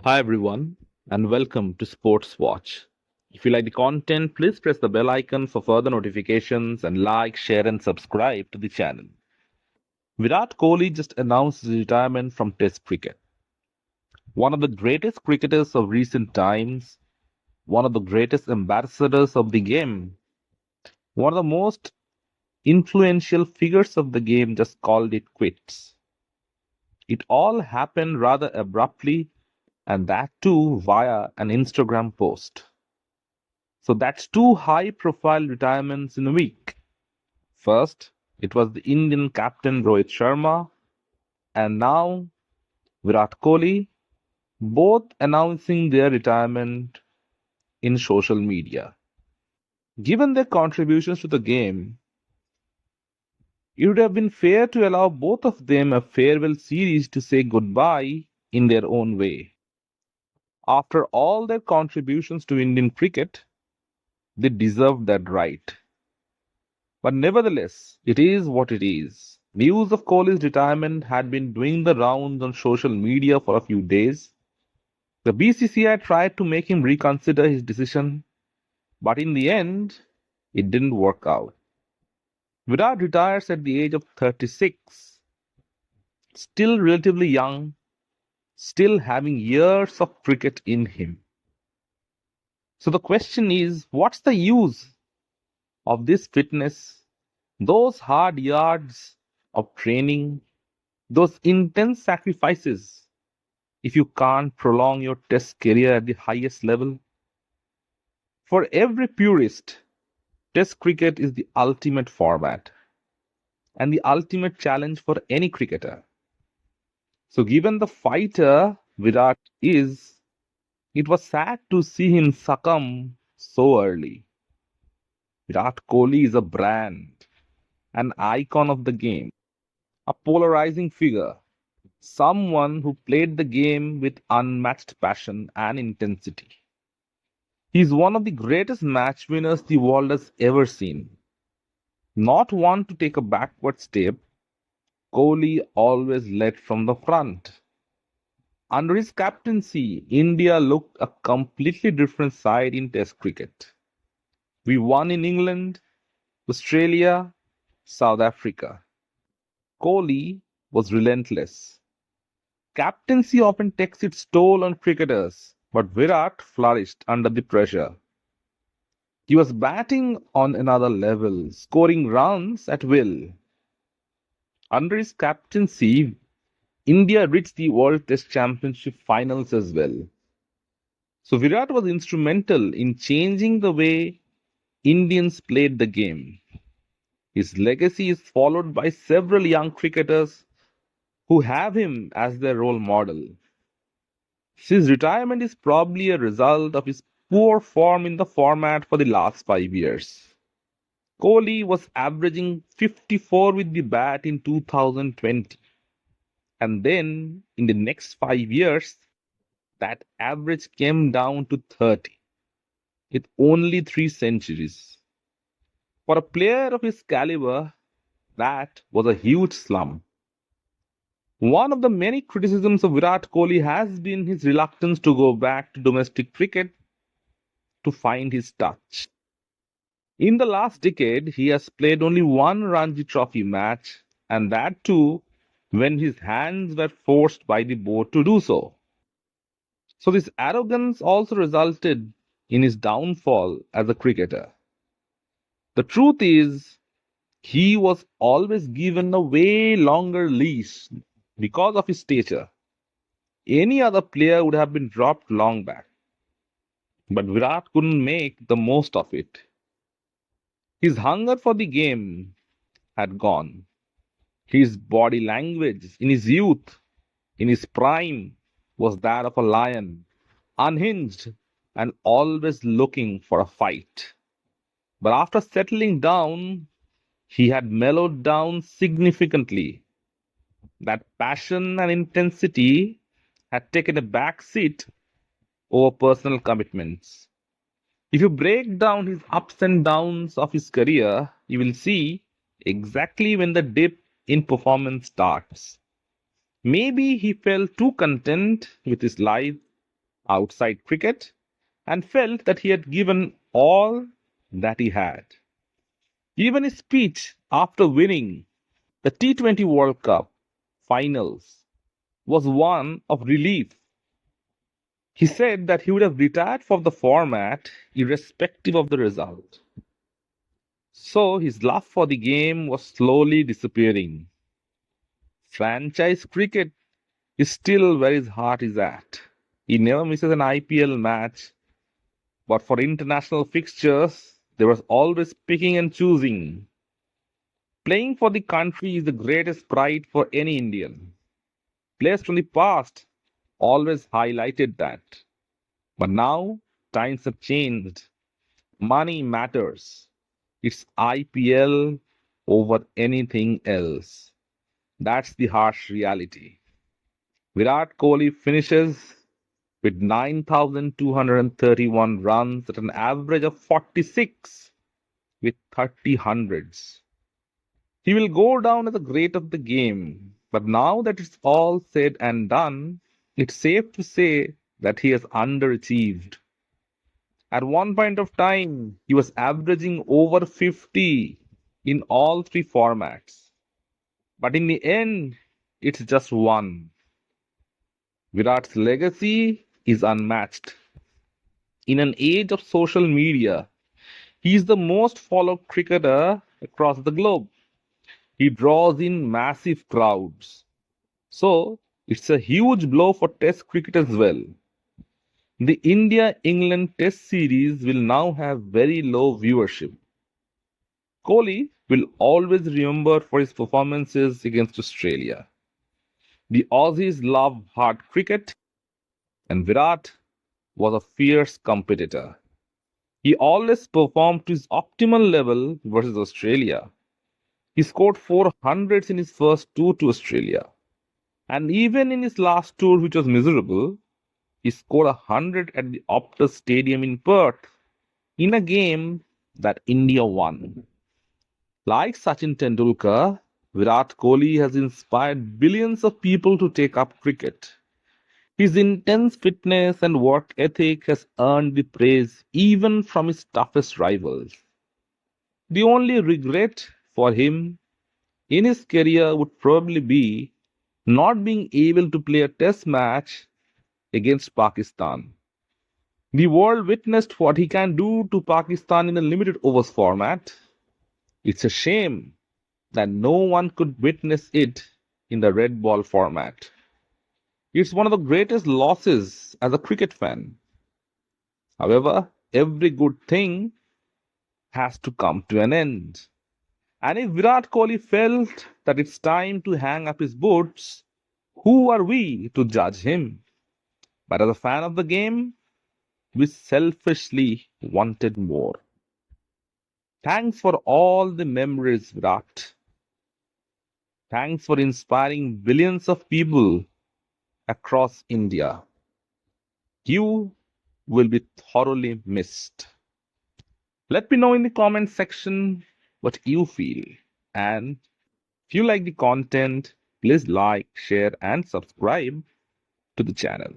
Hi everyone, and welcome to Sports Watch. If you like the content, please press the bell icon for further notifications and like, share, and subscribe to the channel. Virat Kohli just announced his retirement from Test cricket. One of the greatest cricketers of recent times, one of the greatest ambassadors of the game, one of the most influential figures of the game just called it quits. It all happened rather abruptly, and that too via an Instagram post. So that's two high profile retirements in a week. First, it was the Indian captain Rohit Sharma, and now Virat Kohli, both announcing their retirement in social media. Given their contributions to the game, it would have been fair to allow both of them a farewell series to say goodbye in their own way. After all their contributions to Indian cricket, they deserve that right. But nevertheless, it is what it is. News of Kohli's retirement had been doing the rounds on social media for a few days. The BCCI tried to make him reconsider his decision, but in the end, it didn't work out. Virat retires at the age of 36, still relatively young, still having years of cricket in him. So the question is, what's the use of this fitness, those hard yards of training, those intense sacrifices, if you can't prolong your test career at the highest level? For every purist, test cricket is the ultimate format and the ultimate challenge for any cricketer. So, given the fighter Virat is, it was sad to see him succumb so early. Virat Kohli is a brand, an icon of the game, a polarizing figure, someone who played the game with unmatched passion and intensity. He is one of the greatest match winners the world has ever seen. Not one to take a backward step, Kohli always led from the front. Under his captaincy, India looked a completely different side in Test cricket. We won in England, Australia, South Africa. Kohli was relentless. Captaincy often takes its toll on cricketers, but Virat flourished under the pressure. He was batting on another level, scoring runs at will. Under his captaincy, India reached the World Test Championship finals as well. So Virat was instrumental in changing the way Indians played the game. His legacy is followed by several young cricketers who have him as their role model. His retirement is probably a result of his poor form in the format for the last 5 years. Kohli was averaging 54 with the bat in 2020, and then in the next 5 years, that average came down to 30, with only 3 centuries. For a player of his caliber, that was a huge slump. One of the many criticisms of Virat Kohli has been his reluctance to go back to domestic cricket to find his touch. In the last decade, he has played only one Ranji Trophy match, and that too when his hands were forced by the board to do so. So, this arrogance also resulted in his downfall as a cricketer. The truth is, he was always given a way longer leash because of his stature. Any other player would have been dropped long back, but Virat couldn't make the most of it. His hunger for the game had gone. His body language in his youth, in his prime, was that of a lion, unhinged and always looking for a fight. But after settling down, he had mellowed down significantly. That passion and intensity had taken a back seat over personal commitments. If you break down his ups and downs of his career, you will see exactly when the dip in performance starts. Maybe he felt too content with his life, outside cricket and felt that he had given all that he had. Even his speech after winning the T20 World Cup finals was one of relief. He said that he would have retired from the format irrespective of the result. So his love for the game was slowly disappearing. Franchise cricket is still where his heart is at. He never misses an IPL match, but for international fixtures, there was always picking and choosing. Playing for the country is the greatest pride for any Indian. Players from the past always highlighted that. But now times have changed. Money matters. It's IPL over anything else. That's the harsh reality. Virat Kohli finishes with 9,231 runs at an average of 46 with 30 hundreds. He will go down as the great of the game, but now that it's all said and done, it's safe to say that he has underachieved. At one point of time, he was averaging over 50 in all three formats. But in the end, it's just one. Virat's legacy is unmatched. In an age of social media, he is the most followed cricketer across the globe. He draws in massive crowds. So, it's a huge blow for Test cricket as well. The India England Test series will now have very low viewership. Kohli will always remember for his performances against Australia. The Aussies love hard cricket, and Virat was a fierce competitor. He always performed to his optimal level versus Australia. He scored 400s in his first tour to Australia. And even in his last tour, which was miserable, he scored 100 at the Optus Stadium in Perth in a game that India won. Like Sachin Tendulkar, Virat Kohli has inspired billions of people to take up cricket. His intense fitness and work ethic has earned the praise even from his toughest rivals. The only regret for him in his career would probably be not being able to play a test match against Pakistan. The world witnessed what he can do to Pakistan in a limited overs format. It's a shame that no one could witness it in the red ball format. It's one of the greatest losses as a cricket fan. However, every good thing has to come to an end. And if Virat Kohli felt that it's time to hang up his boots, who are we to judge him? But as a fan of the game, we selfishly wanted more. Thanks for all the memories, Virat. Thanks for inspiring billions of people across India. You will be thoroughly missed. Let me know in the comment section what you feel. And if you like the content, please like, share, and subscribe to the channel.